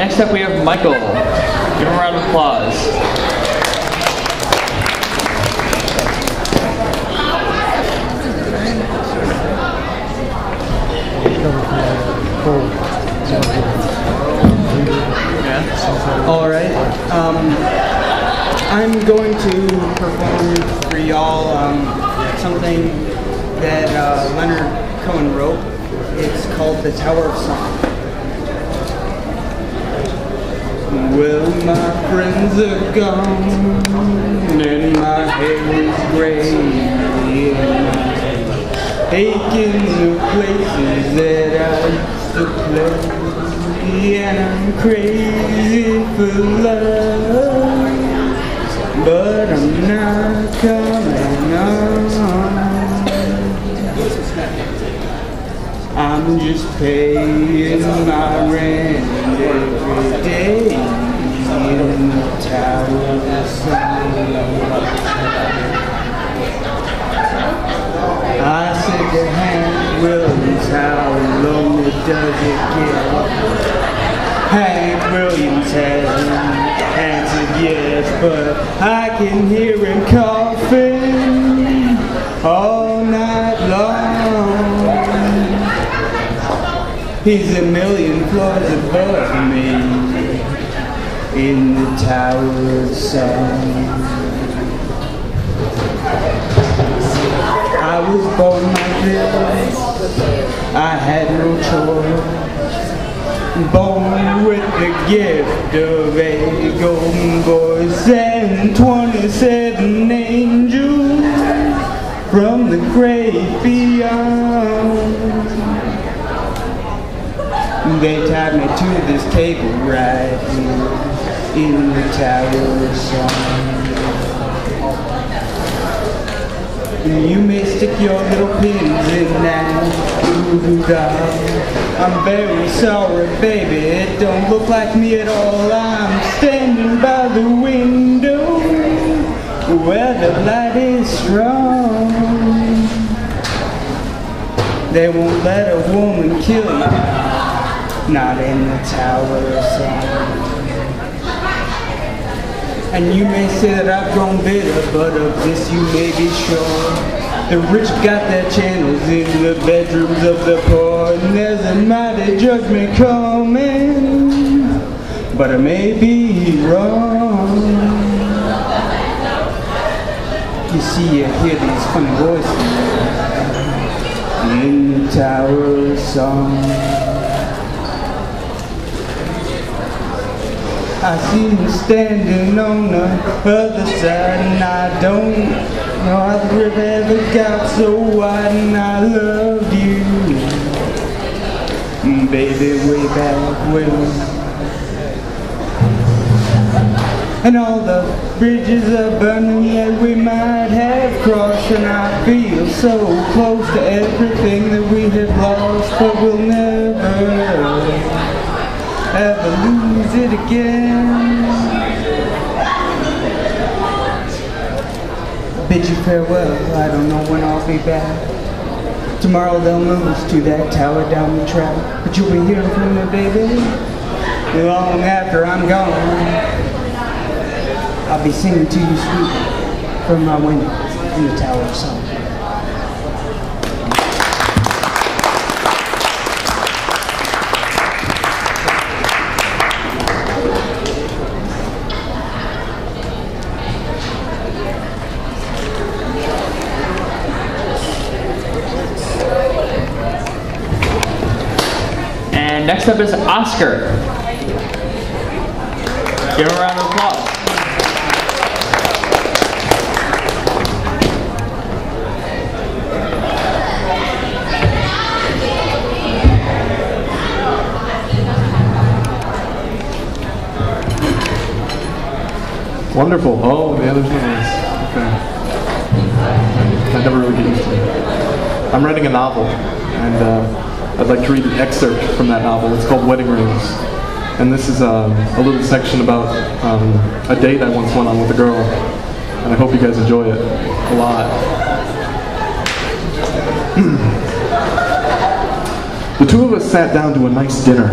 next up we have Michael. Give him a round of applause. All right. I'm going to perform for y'all something that Leonard Cohen wrote. It's called The Tower of Song. Well, my friends are gone and my hair is gray, aching the places that I used to play, and I'm crazy for love, but I'm not coming on. I'm just paying my rent every day in the Tower of Song. I said to Hank Williams, how lonely does it get? Hank Williams hasn't answered yes, but I can hear him coughing all night long. He's a million floors above me in the Tower of Song. I was born like this, I had no choice. Born with the gift of a golden voice and 27 angels from the great beyond. They tied me to this table right here in the Tower of Song. You may stick your little pins in that voodoo doll. I'm very sorry, baby, it don't look like me at all. I'm standing by the window where the light is strong. They won't let a woman kill you, not in the Tower of Song. And you may say that I've grown bitter, but of this you may be sure. The rich got their channels in the bedrooms of the poor, and there's a mighty judgment coming, but I may be wrong. You see, you hear these funny voices in the Tower of Song. I see you standing on the other side, and I don't know how the river ever got so wide, and I loved you, baby, way back when. And all the bridges are burning that we might have crossed, and I feel so close to everything that we have lost, but we'll never ever lose it again. Bid you farewell, I don't know when I'll be back. Tomorrow they'll move us to that tower down the track, but you'll be hearing from me, baby, long after I'm gone. I'll be singing to you sweet from my window in the Tower of Song. And next up is Oscar. Give him a round of applause. Wonderful. Oh, the other noise. Okay. I never really get used to it. I'm writing a novel, and I'd like to read an excerpt from that novel. It's called Wedding Rings. And this is a little section about a date I once went on with a girl. And I hope you guys enjoy it a lot. The two of us sat down to a nice dinner.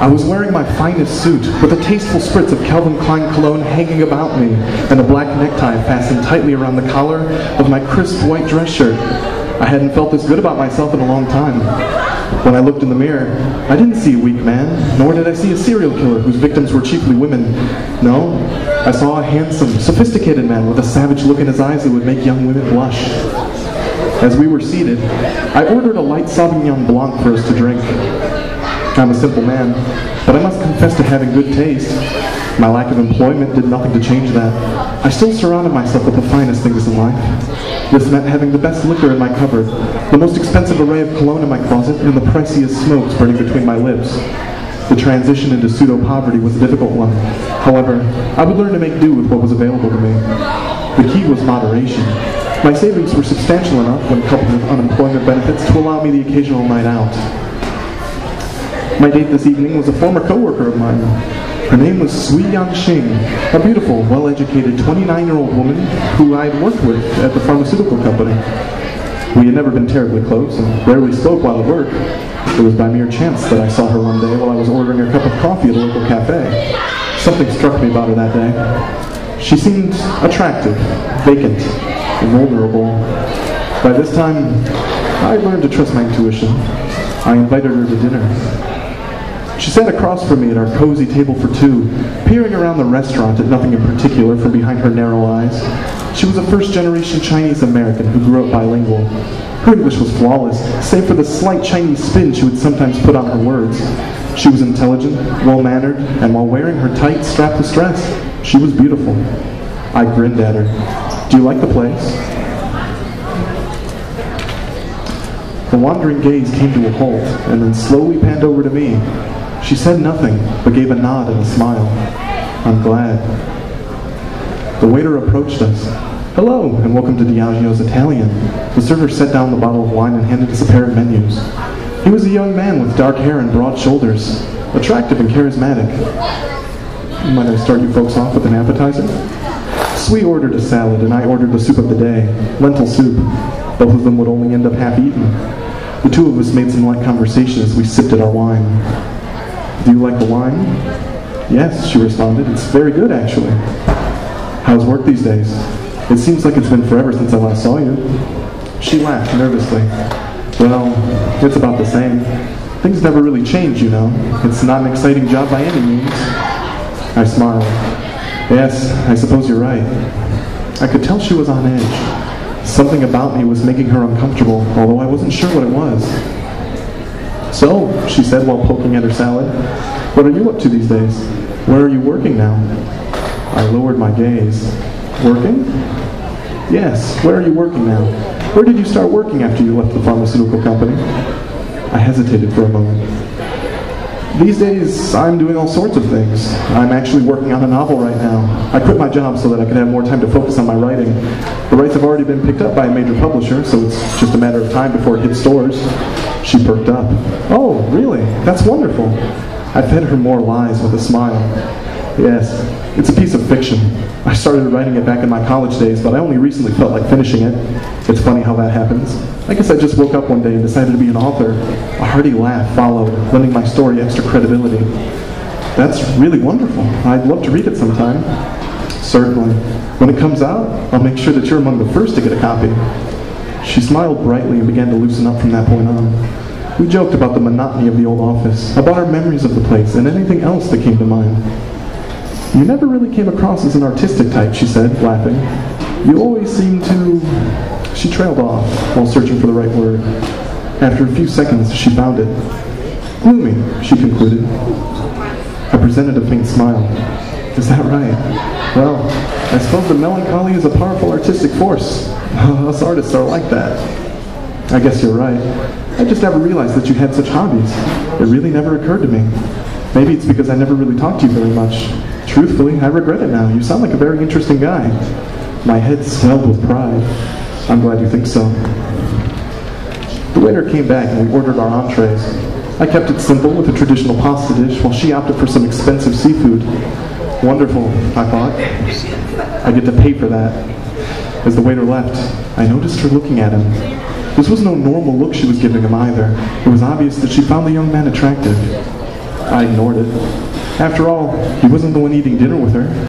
I was wearing my finest suit, with a tasteful spritz of Calvin Klein cologne hanging about me, and a black necktie fastened tightly around the collar of my crisp white dress shirt. I hadn't felt this good about myself in a long time. When I looked in the mirror, I didn't see a weak man, nor did I see a serial killer whose victims were chiefly women. No, I saw a handsome, sophisticated man with a savage look in his eyes that would make young women blush. As we were seated, I ordered a light Sauvignon Blanc for us to drink. I'm a simple man, but I must confess to having good taste. My lack of employment did nothing to change that. I still surrounded myself with the finest things in life. This meant having the best liquor in my cupboard, the most expensive array of cologne in my closet, and the priciest smokes burning between my lips. The transition into pseudo-poverty was a difficult one. However, I would learn to make do with what was available to me. The key was moderation. My savings were substantial enough, when coupled with unemployment benefits, to allow me the occasional night out. My date this evening was a former co-worker of mine. Her name was Sui Yanxing, a beautiful, well-educated 29-year-old woman who I had worked with at the pharmaceutical company. We had never been terribly close and rarely spoke while at work. It was by mere chance that I saw her one day while I was ordering a cup of coffee at a local cafe. Something struck me about her that day. She seemed attractive, vacant, and vulnerable. By this time, I learned to trust my intuition. I invited her to dinner. She sat across from me at our cozy table for two, peering around the restaurant at nothing in particular from behind her narrow eyes. She was a first-generation Chinese-American who grew up bilingual. Her English was flawless, save for the slight Chinese spin she would sometimes put on her words. She was intelligent, well-mannered, and while wearing her tight, strapless dress, she was beautiful. I grinned at her. "Do you like the place?" The wandering gaze came to a halt, and then slowly panned over to me. She said nothing, but gave a nod and a smile. "I'm glad." The waiter approached us. "Hello, and welcome to Diageo's Italian." The server set down the bottle of wine and handed us a pair of menus. He was a young man with dark hair and broad shoulders, attractive and charismatic. "Might I start you folks off with an appetizer?" Sui ordered a salad, and I ordered the soup of the day, lentil soup. Both of them would only end up half eaten. The two of us made some light conversation as we sipped at our wine. "Do you like the wine?" "Yes," she responded. "It's very good, actually." "How's work these days? It seems like it's been forever since I last saw you." She laughed nervously. "Well, it's about the same. Things never really change, you know. It's not an exciting job by any means." I smiled. "Yes, I suppose you're right." I could tell she was on edge. Something about me was making her uncomfortable, although I wasn't sure what it was. "So," she said while poking at her salad, "what are you up to these days? Where are you working now?" I lowered my gaze. "Working?" "Yes, where are you working now? Where did you start working after you left the pharmaceutical company?" I hesitated for a moment. "These days, I'm doing all sorts of things. I'm actually working on a novel right now. I quit my job so that I could have more time to focus on my writing. The rights have already been picked up by a major publisher, so it's just a matter of time before it hits stores." She perked up. "Oh, really? That's wonderful." I fed her more lies with a smile. "Yes, it's a piece of fiction. I started writing it back in my college days, but I only recently felt like finishing it. It's funny how that happens. I guess I just woke up one day and decided to be an author." A hearty laugh followed, lending my story extra credibility. "That's really wonderful. I'd love to read it sometime." "Certainly. When it comes out, I'll make sure that you're among the first to get a copy." She smiled brightly and began to loosen up from that point on. We joked about the monotony of the old office, about our memories of the place, and anything else that came to mind. "You never really came across as an artistic type," she said, laughing. "You always seem to..." She trailed off while searching for the right word. After a few seconds, she found it. "Gloomy," she concluded. I presented a faint smile. "Is that right? Well, I suppose that melancholy is a powerful artistic force. Us artists are like that." "I guess you're right. I just never realized that you had such hobbies. It really never occurred to me. Maybe it's because I never really talked to you very much. Truthfully, I regret it now. You sound like a very interesting guy." My head swelled with pride. "I'm glad you think so." The waiter came back and we ordered our entrees. I kept it simple with a traditional pasta dish while she opted for some expensive seafood. Wonderful, I thought. I get to pay for that. As the waiter left, I noticed her looking at him. This was no normal look she was giving him either. It was obvious that she found the young man attractive. I ignored it. After all, he wasn't the one eating dinner with her.